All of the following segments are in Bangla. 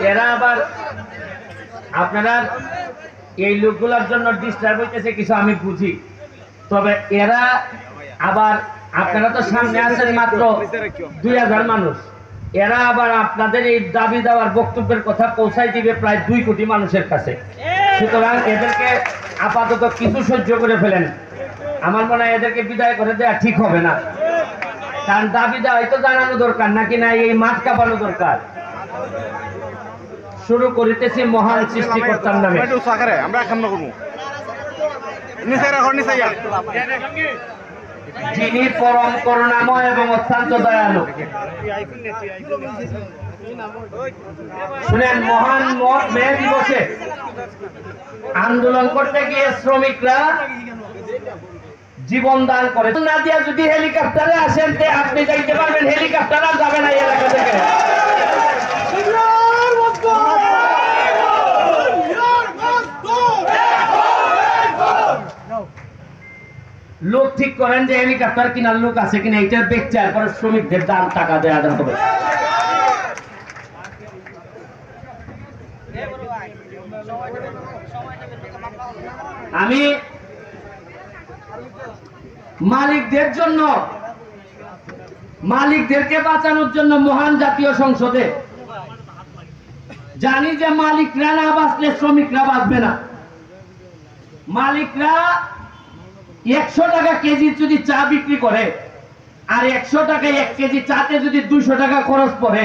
এরা আবার আপনারা এই লোকগুলোর জন্য ডিস্টার্ব হইতেছে কিছু আমি বুঝি, তবে এরা আবার আপনারা তো সামনে আছেন মাত্র 2000 মানুষ, এরা আবার আপনাদের এই দাবি দেওয়ার বক্তব্যের কথা পৌঁছাই দিবে প্রায় 2 কোটি মানুষের কাছে। সুতরাং এদেরকে আপাতত কিছু সহ্য করে ফেলেন। আমার মনে হয় এদেরকে বিদায় করে দেওয়া ঠিক হবে না, কারণ দাবি দেওয়া হয়তো জানানো দরকার নাকি না এই মাঠ কাঁপানো দরকার। শুরু করিতেছি মহান সৃষ্টিকর্তার নামে। যিনি পরম করুণাময় এবং অত্যন্ত দয়ালু। শুনেন, মহান মে দিবসে আন্দোলন করতে গিয়ে শ্রমিকরা জীবন দান করে। না দিয়া যদি হেলিকপ্টারে আসেন তে আপনি যাইতে পারবেন, হেলিকপ্টার আর যাবে না এই এলাকা থেকে। লোক ঠিক করেন যে হেলিকপ্টার কিনার লোক আছে কিনা, এইটার দেখছে, এরপরে শ্রমিকদের দাম টাকা দেওয়া হবে। আমি মালিকদের জন্য, মালিকদেরকে বাঁচানোর জন্য মহান জাতীয় সংসদে জানি যে মালিকরা না বাঁচলে শ্রমিকরা বাঁচবে না। মালিকরা 100 টাকা কেজি যদি চা বিক্রি করে আর 100 টাকায় 1 কেজি চাতে যদি 200 টাকা খরচ পড়ে,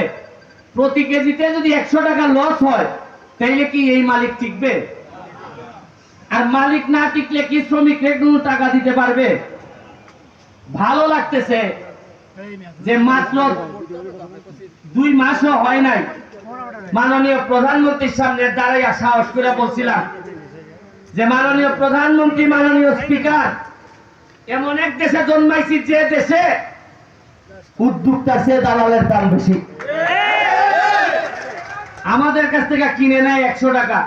প্রতি কেজিতে যদি 100 টাকা লস হয়, তাইলে কি এই মালিক টিকবে? আর মালিক না টিকলে কি শ্রমিকরা কোনো টাকা দিতে পারবে? ভালো লাগতেছে যে মাত্র 2 মাসও হয় নাই, মাননীয় প্রধানমন্ত্রীর সামনে দাঁড়াইয়া সাহস করে বলছিলাম যে মাননীয় প্রধানমন্ত্রী, মাননীয় স্পিকার, এমন এক দেশে জন্মাইছি যে দেশে উদ্যোক্তার চেয়ে দালালের দাম বেশি। আমাদের কাছ থেকে কিনে নেয় 100 টাকা,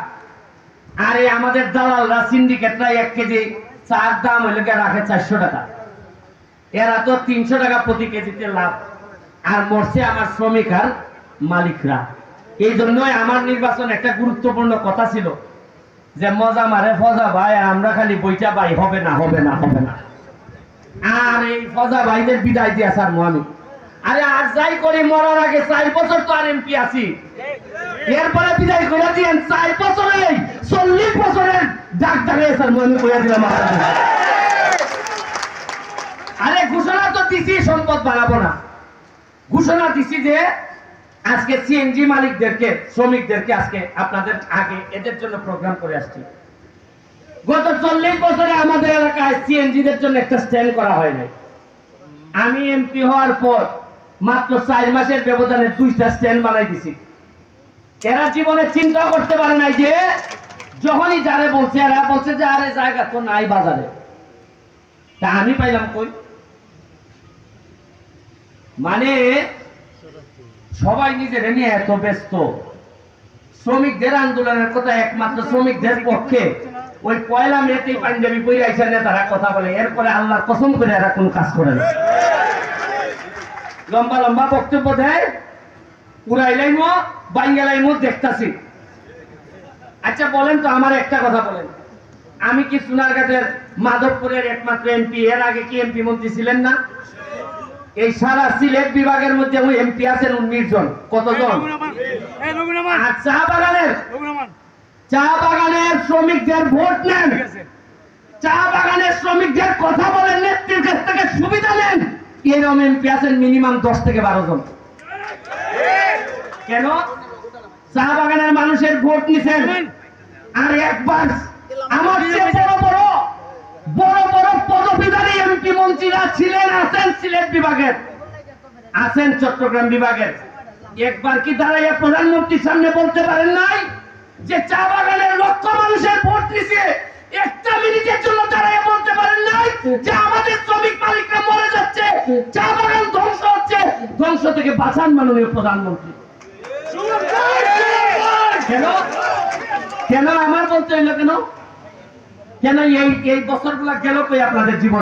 আর এই আমাদের দালালরা, সিন্ডিকেটরা 1 কেজি চার দাম হইলে রাখে 400 টাকা। এরা তো 300 টাকা প্রতি কেজিতে লাভ, আর মরছে আমার শ্রমিক আর মালিকরা। এই জন্যই আমার নির্বাচন একটা গুরুত্বপূর্ণ কথা ছিল যে মজা মারে ফজা ভাই, আমরা খালি বইটা ভাই, হবে না হবে না হবে না। আর এই ফজা ভাইদের বিদায় দিয়ে আসার আমি, আরে আর যাই করি মরার আগে 4 বছর তো আর এমপি আছি, এরপরে বিদায় করে দিয়েন 4 বছরে 40 বছরের ডাক ডাকে আসার আমি কইয়া দিলাম। আরে ঘোষণা তো দিছি সম্পদ বাড়াবো না, ঘোষণা দিছি যে আজকে সিএনজি মালিকদেরকে, শ্রমিকদেরকে আজকে আপনাদের আগে এদের জন্য প্রোগ্রাম করে আসছি। গত 40 বছরে আমাদের এলাকায় সিএনজিদের জন্য একটা স্ট্যান্ড করা হয় নাই। আমি এমপি হওয়ার পর মাত্র 4 মাসের ব্যবধানে 2টা স্ট্যান্ড বানাই দিছি। এরা জীবনে চিন্তা করতে পারে নাই যে যখনই যারে বলছে, এরা বলছে যে আরে জায়গা তো নাই বাজারে, তা আমি পাইলাম কই? মানে সবাই নিজের নিয়ে এত ব্যস্ত। শ্রমিকদের আন্দোলনের কথা একমাত্র শ্রমিকদের পক্ষে ওই 1 মেতেই পাঞ্জাবি পরে আইসা নেতারা কথা বলে, এরপরে আল্লাহর কসম করে এরা কোন কাজ করে না। লম্বা লম্বা বক্তব্য দেয়, উড়াইলাইমো বাঙ্গালাইমো দেখতাছি। আচ্ছা বলেন তো, আমার একটা কথা বলেন, আমি কি সোনারগাঁয়ের মাধবপুরের একমাত্র এমপি? এর আগে কি এমপি মন্ত্রী ছিলেন না? এই সারা সিলেট বিভাগের মধ্যে ওই এমপি আছেন 19 জন। কতজন? আর চা বাগানের শ্রমিকদের ভোট নেন, চা বাগানের শ্রমিকদের কথা বলেন, নেত্রীর কাছ থেকে সুবিধা নেন, এরকম এমপি আছেন মিনিমাম 10 থেকে 12 জন। কেন? চা বাগানের মানুষের ভোট নিছেন। আর একবার আমার চেয়ে বড় বড় পদবীধারী এমপি মন্ত্রীরা ছিলেন, আছেন সিলেট বিভাগের, আছেন চট্টগ্রাম বিভাগের। একবার কি দাঁড়াইয়া প্রধানমন্ত্রীর সামনে বলতে পারেন নাই যে চা বাগানের লক্ষ মানুষের ভোট নিছে? একটা মিনিটের জন্য দাঁড়াইয়া বলতে পারেন নাই যে আমাদের শ্রমিক মালিকরা মরে যাচ্ছে, চা বাগান ধ্বংস হচ্ছে, ধ্বংস থেকে বাঁচান মাননীয় প্রধানমন্ত্রী। কেন কেন আমার বলতে হইলো? কেন কেন এই বছরগুলা গেল কই আপনাদের জীবন?